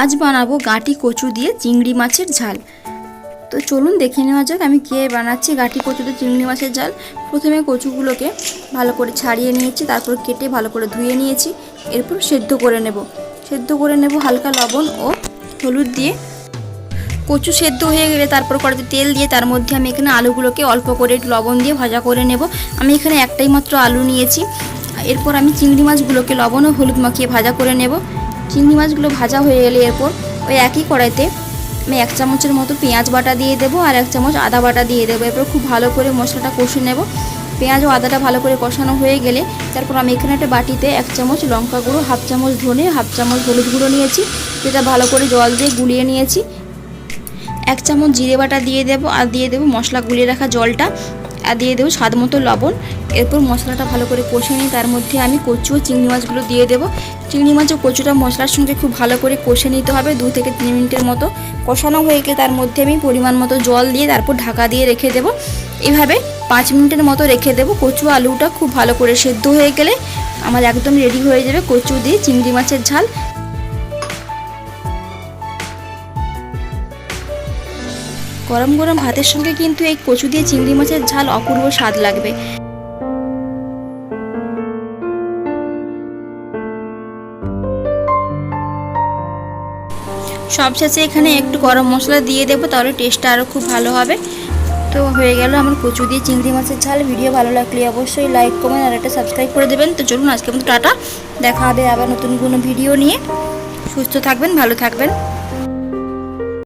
আজ বানাবো গাঁটি কচু দিয়ে চিংড়ি মাছের ঝাল। তো চলুন দেখে নেওয়া যাক আমি কীভাবে বানাচ্ছি গাঁটি কচু দিয়ে চিংড়ি মাছের ঝাল। প্রথমে কচুগুলোকে ভালো করে ছাড়িয়ে নিয়েছি, তারপর কেটে ভালো করে ধুয়ে নিয়েছি। এরপর সেদ্ধ করে নেব হালকা লবণ ও হলুদ দিয়ে। কচু সেদ্ধ হয়ে গেলে তারপর কড়াইতে তেল দিয়ে তার মধ্যে আমি এখানে আলুগুলোকে অল্প করে একটু লবণ দিয়ে ভাজা করে নেব। আমি এখানে একটাই মাত্র আলু নিয়েছি। এরপর আমি চিংড়ি মাছগুলোকে লবণ ও হলুদ মাখিয়ে ভাজা করে নেব। চিংড়ি মাছগুলো ভাজা হয়ে গেলে এরপর ওই একই কড়াইতে আমি 1 চামচের মতো পেঁয়াজ বাটা দিয়ে দেবো আর 1 চামচ আদা বাটা দিয়ে দেবো। এরপর খুব ভালো করে মশলাটা কষে নেব। পেঁয়াজ ও আদাটা ভালো করে কষানো হয়ে গেলে তারপর আমি এখানে একটা বাটিতে 1 চামচ লঙ্কা গুঁড়ো, 1/2 চামচ ধনে, 1/2 চামচ হলুদ গুঁড়ো নিয়েছি, যেটা ভালো করে জল দিয়ে গুলিয়ে নিয়েছি। 1 চামচ জিরে বাটা দিয়ে দেবো আর দিয়ে দেবো মশলা গুলিয়ে রাখা জলটা আর দিয়ে দেবো স্বাদ মতো লবণ। এরপর মশলাটা ভালো করে কষে নিয়ে তার মধ্যে আমি কচু ও চিংড়ি মাছগুলো দিয়ে দেবো। চিংড়ি মাছ ও কচুটা মশলার সঙ্গে খুব ভালো করে কষে নিতে হবে। 2 থেকে 3 মিনিটের মতো কষানো হয়ে গেলে তার মধ্যে আমি পরিমাণ মতো জল দিয়ে তারপর ঢাকা দিয়ে রেখে দেবো। এভাবে 5 মিনিটের মতো রেখে দেবো। কচু আলুটা খুব ভালো করে সেদ্ধ হয়ে গেলে আমার একদম রেডি হয়ে যাবে কচু দিয়ে চিংড়ি মাছের ঝাল। গরম গরম ভাতের সঙ্গে কিন্তু এই কচু দিয়ে চিংড়ি মাছের ঝাল অপূর্ব স্বাদ লাগবে। সবশেষে এখানে একটু গরম মশলা দিয়ে দেবো, তাহলে টেস্টটা আরও খুব ভালো হবে। তো হয়ে গেল আমার কচু দিয়ে চিংড়ি মাছের ঝাল। ভিডিও ভালো লাগলে অবশ্যই লাইক কমেন্ট আর একটা সাবস্ক্রাইব করে দেবেন। তো চলুন আজকে মতো টাটা, দেখা হবে আবার নতুন কোনো ভিডিও নিয়ে। সুস্থ থাকবেন, ভালো থাকবেন।